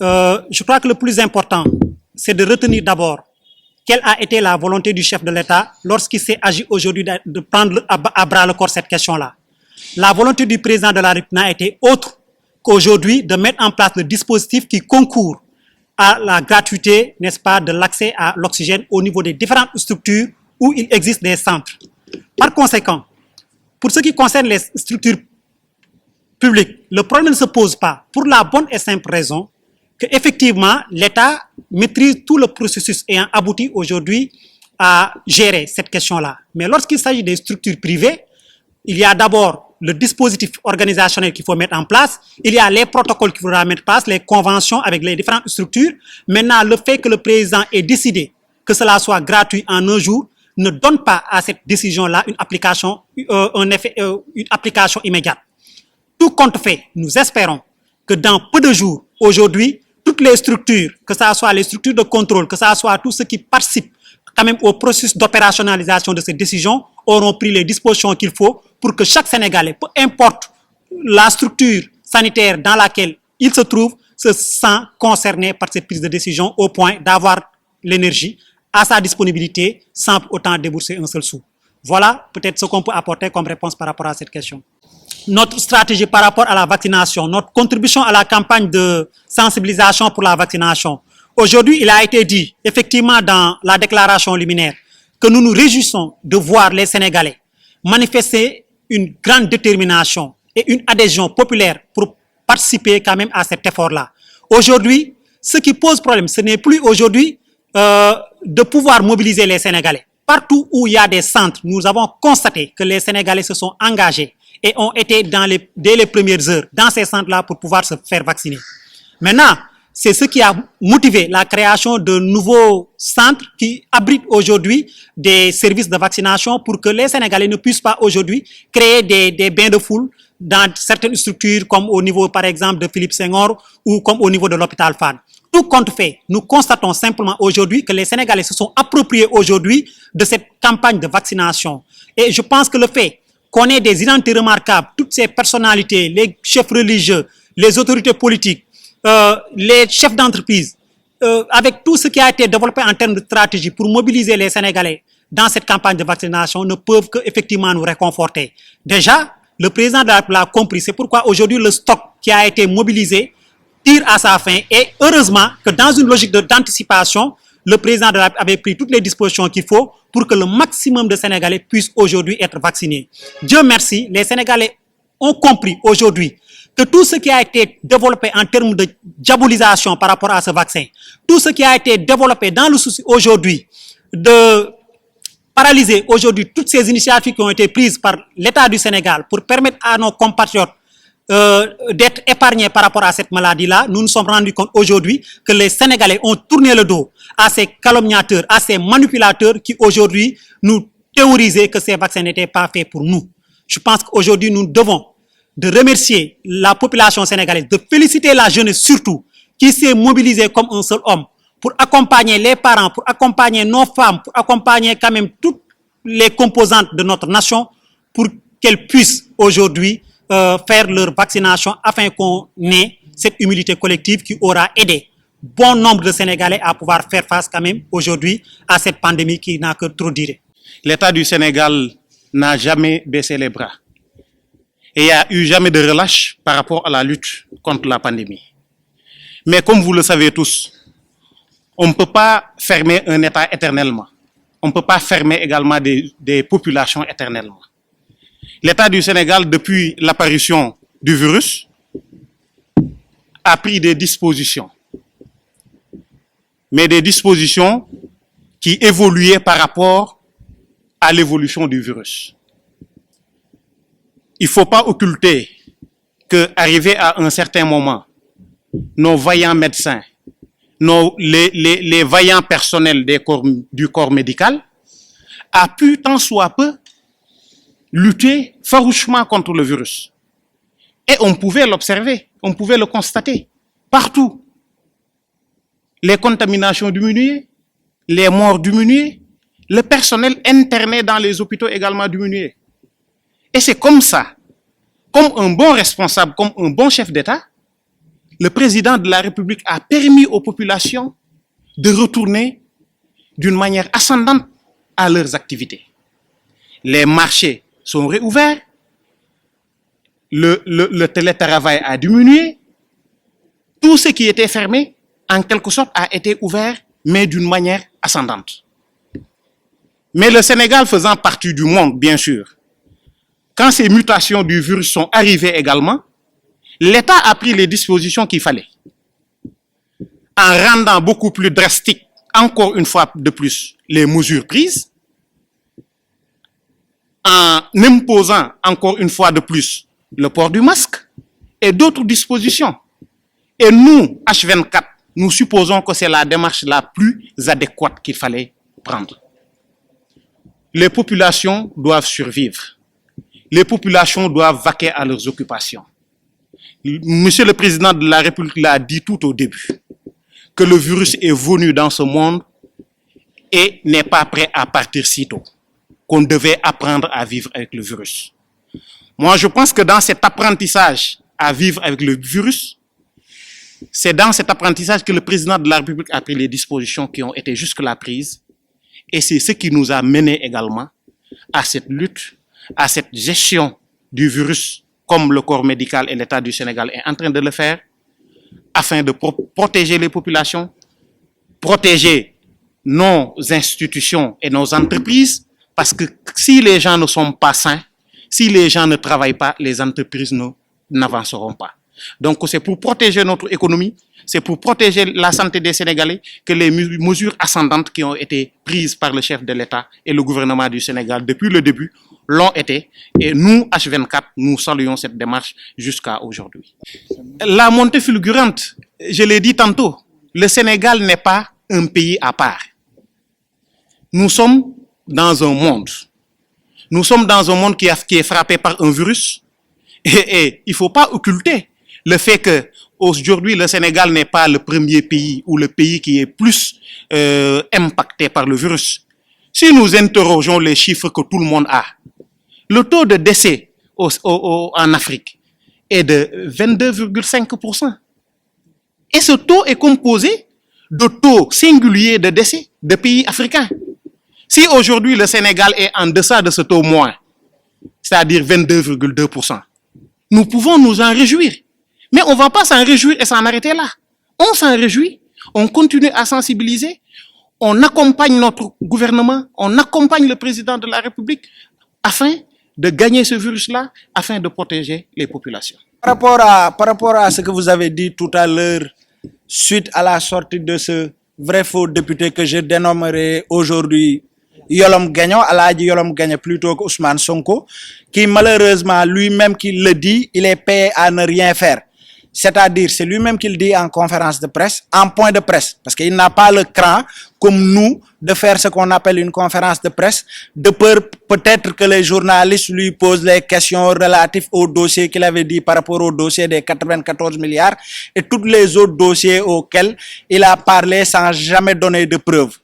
je crois que le plus important, c'est de retenir d'abord quelle a été la volonté du chef de l'État lorsqu'il s'est agi aujourd'hui de prendre à bras le corps cette question-là. La volonté du président de la République n'a été autre qu'aujourd'hui de mettre en place le dispositif qui concourt à la gratuité, n'est-ce pas, de l'accès à l'oxygène au niveau des différentes structures où il existe des centres. Par conséquent, pour ce qui concerne les structures publiques, le problème ne se pose pas pour la bonne et simple raison qu'effectivement, l'État maîtrise tout le processus ayant abouti aujourd'hui à gérer cette question-là. Mais lorsqu'il s'agit des structures privées, il y a d'abord le dispositif organisationnel qu'il faut mettre en place, il y a les protocoles qu'il faudra mettre en place, les conventions avec les différentes structures. Maintenant, le fait que le président ait décidé que cela soit gratuit en un jour ne donne pas à cette décision-là une application immédiate. Tout compte fait, nous espérons que dans peu de jours, aujourd'hui, toutes les structures, que ce soit les structures de contrôle, que ce soit tout ce qui participe quand même au processus d'opérationnalisation de ces décisions, auront pris les dispositions qu'il faut pour que chaque Sénégalais, peu importe la structure sanitaire dans laquelle il se trouve, se sent concerné par cette prise de décision au point d'avoir l'énergie à sa disponibilité sans autant débourser un seul sou. Voilà peut-être ce qu'on peut apporter comme réponse par rapport à cette question. Notre stratégie par rapport à la vaccination, notre contribution à la campagne de sensibilisation pour la vaccination. Aujourd'hui, il a été dit, effectivement, dans la déclaration liminaire, que nous nous réjouissons de voir les Sénégalais manifester une grande détermination et une adhésion populaire pour participer quand même à cet effort-là. Aujourd'hui, ce qui pose problème, ce n'est plus aujourd'hui de pouvoir mobiliser les Sénégalais. Partout où il y a des centres, nous avons constaté que les Sénégalais se sont engagés et ont été dès les premières heures dans ces centres-là pour pouvoir se faire vacciner. Maintenant, c'est ce qui a motivé la création de nouveaux centres qui abritent aujourd'hui des services de vaccination pour que les Sénégalais ne puissent pas aujourd'hui créer des bains de foule dans certaines structures comme au niveau par exemple de Philippe Senghor ou comme au niveau de l'hôpital Fann. Tout compte fait, nous constatons simplement aujourd'hui que les Sénégalais se sont appropriés aujourd'hui de cette campagne de vaccination. Et je pense que le fait qu'on ait des identités remarquables, toutes ces personnalités, les chefs religieux, les autorités politiques, les chefs d'entreprise, avec tout ce qui a été développé en termes de stratégie pour mobiliser les Sénégalais dans cette campagne de vaccination, ne peuvent qu'effectivement nous réconforter. Déjà, le président de la République l'a compris, c'est pourquoi aujourd'hui le stock qui a été mobilisé tire à sa fin et heureusement que dans une logique d'anticipation, le président de la République avait pris toutes les dispositions qu'il faut pour que le maximum de Sénégalais puissent aujourd'hui être vaccinés. Dieu merci, les Sénégalais ont compris aujourd'hui que tout ce qui a été développé en termes de diabolisation par rapport à ce vaccin, tout ce qui a été développé dans le souci aujourd'hui de paralyser aujourd'hui toutes ces initiatives qui ont été prises par l'État du Sénégal pour permettre à nos compatriotes d'être épargnés par rapport à cette maladie-là, nous nous sommes rendus compte aujourd'hui que les Sénégalais ont tourné le dos à ces calomniateurs, à ces manipulateurs qui aujourd'hui nous théorisaient que ces vaccins n'étaient pas faits pour nous. Je pense qu'aujourd'hui nous devons de remercier la population sénégalaise, de féliciter la jeunesse surtout, qui s'est mobilisée comme un seul homme pour accompagner les parents, pour accompagner nos femmes, pour accompagner quand même toutes les composantes de notre nation pour qu'elles puissent aujourd'hui faire leur vaccination afin qu'on ait cette humilité collective qui aura aidé bon nombre de Sénégalais à pouvoir faire face quand même aujourd'hui à cette pandémie qui n'a que trop duré. L'État du Sénégal n'a jamais baissé les bras. Et il n'y a eu jamais de relâche par rapport à la lutte contre la pandémie. Mais comme vous le savez tous, on ne peut pas fermer un État éternellement. On ne peut pas fermer également des populations éternellement. L'État du Sénégal, depuis l'apparition du virus, a pris des dispositions. Mais des dispositions qui évoluaient par rapport à l'évolution du virus. Il ne faut pas occulter qu'arrivé à un certain moment, nos vaillants médecins, les vaillants personnels du corps médical a pu tant soit peu lutter farouchement contre le virus. Et on pouvait l'observer, on pouvait le constater partout. Les contaminations diminuaient, les morts diminuaient, le personnel interné dans les hôpitaux également diminuait. Et c'est comme ça, comme un bon responsable, comme un bon chef d'État, le président de la République a permis aux populations de retourner d'une manière ascendante à leurs activités. Les marchés sont réouverts, le télétravail a diminué, tout ce qui était fermé, en quelque sorte, a été ouvert, mais d'une manière ascendante. Mais le Sénégal faisant partie du monde, bien sûr, quand ces mutations du virus sont arrivées également, l'État a pris les dispositions qu'il fallait, en rendant beaucoup plus drastique, encore une fois de plus, les mesures prises, en imposant encore une fois de plus le port du masque et d'autres dispositions. Et nous, H24, nous supposons que c'est la démarche la plus adéquate qu'il fallait prendre. Les populations doivent survivre. Les populations doivent vaquer à leurs occupations. Monsieur le Président de la République l'a dit tout au début, que le virus est venu dans ce monde et n'est pas prêt à partir si tôt, qu'on devait apprendre à vivre avec le virus. Moi, je pense que dans cet apprentissage à vivre avec le virus, c'est dans cet apprentissage que le Président de la République a pris les dispositions qui ont été jusque-là prises. Et c'est ce qui nous a mené également à cette lutte, à cette gestion du virus, comme le corps médical et l'État du Sénégal est en train de le faire, afin de protéger les populations, protéger nos institutions et nos entreprises, parce que si les gens ne sont pas sains, si les gens ne travaillent pas, les entreprises n'avanceront pas. Donc c'est pour protéger notre économie, c'est pour protéger la santé des Sénégalais que les mesures ascendantes qui ont été prises par le chef de l'État et le gouvernement du Sénégal depuis le début l'ont été. Et nous, H24, nous saluons cette démarche jusqu'à aujourd'hui. La montée fulgurante, je l'ai dit tantôt, le Sénégal n'est pas un pays à part. Nous sommes dans un monde. Nous sommes dans un monde qui est frappé par un virus. Et il ne faut pas occulter le fait que aujourd'hui le Sénégal n'est pas le premier pays ou le pays qui est plus impacté par le virus. Si nous interrogeons les chiffres que tout le monde a, le taux de décès en Afrique est de 22,5%. Et ce taux est composé de taux singuliers de décès de pays africains. Si aujourd'hui le Sénégal est en deçà de ce taux moins, c'est-à-dire 22,2%, nous pouvons nous en réjouir. Mais on ne va pas s'en réjouir et s'en arrêter là. On s'en réjouit, on continue à sensibiliser, on accompagne notre gouvernement, on accompagne le président de la République afin de gagner ce virus-là, afin de protéger les populations. Par rapport à ce que vous avez dit tout à l'heure, suite à la sortie de ce vrai faux député que je dénommerai aujourd'hui Yolom Gagnon, Aladji Yolom Gagnon plutôt que Ousmane Sonko, qui malheureusement lui-même qui le dit, il est payé à ne rien faire. C'est-à-dire, c'est lui-même qui le dit en conférence de presse, en point de presse, parce qu'il n'a pas le cran, comme nous, de faire ce qu'on appelle une conférence de presse, de peur peut-être que les journalistes lui posent les questions relatives au dossier qu'il avait dit par rapport au dossier des 94 milliards et tous les autres dossiers auxquels il a parlé sans jamais donner de preuves.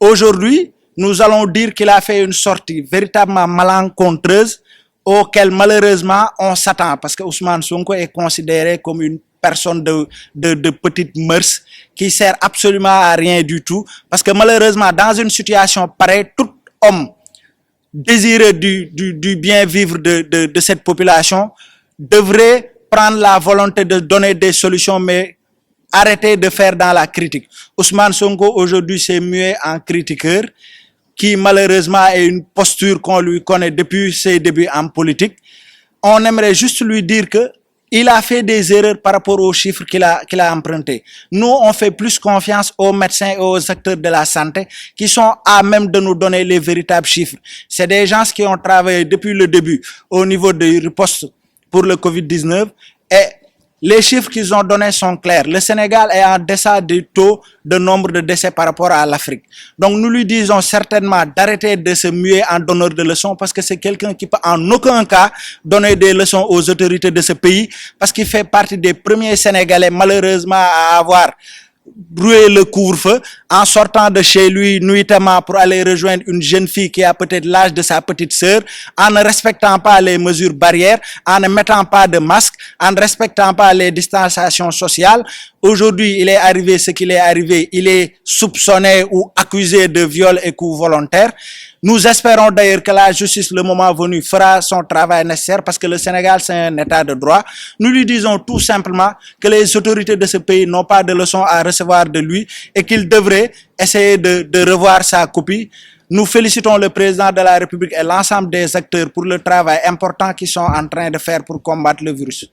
Aujourd'hui, nous allons dire qu'il a fait une sortie véritablement malencontreuse auquel malheureusement on s'attend parce que Ousmane Sonko est considéré comme une personne de petite mœurs qui sert absolument à rien du tout parce que malheureusement dans une situation pareille, tout homme désireux du bien vivre de cette population devrait prendre la volonté de donner des solutions mais arrêter de faire dans la critique. Ousmane Sonko aujourd'hui s'est mué en critiqueur qui malheureusement a une posture qu'on lui connaît depuis ses débuts en politique. On aimerait juste lui dire que il a fait des erreurs par rapport aux chiffres qu'il a empruntés. Nous, on fait plus confiance aux médecins et aux acteurs de la santé qui sont à même de nous donner les véritables chiffres. C'est des gens qui ont travaillé depuis le début au niveau de riposte pour le Covid-19 et les chiffres qu'ils ont donnés sont clairs. Le Sénégal est en deçà du taux de nombre de décès par rapport à l'Afrique. Donc nous lui disons certainement d'arrêter de se muer en donneur de leçons parce que c'est quelqu'un qui peut en aucun cas donner des leçons aux autorités de ce pays parce qu'il fait partie des premiers Sénégalais malheureusement à avoir brûlé le couvre-feu en sortant de chez lui nuitamment pour aller rejoindre une jeune fille qui a peut-être l'âge de sa petite sœur, en ne respectant pas les mesures barrières, en ne mettant pas de masque, en ne respectant pas les distanciations sociales. Aujourd'hui, il est arrivé ce qu'il est arrivé. Il est soupçonné ou accusé de viol et coup volontaire. Nous espérons d'ailleurs que la justice, le moment venu, fera son travail nécessaire parce que le Sénégal, c'est un état de droit. Nous lui disons tout simplement que les autorités de ce pays n'ont pas de leçons à recevoir de lui et qu'il devrait essayer de revoir sa copie. Nous félicitons le président de la République et l'ensemble des acteurs pour le travail important qu'ils sont en train de faire pour combattre le virus.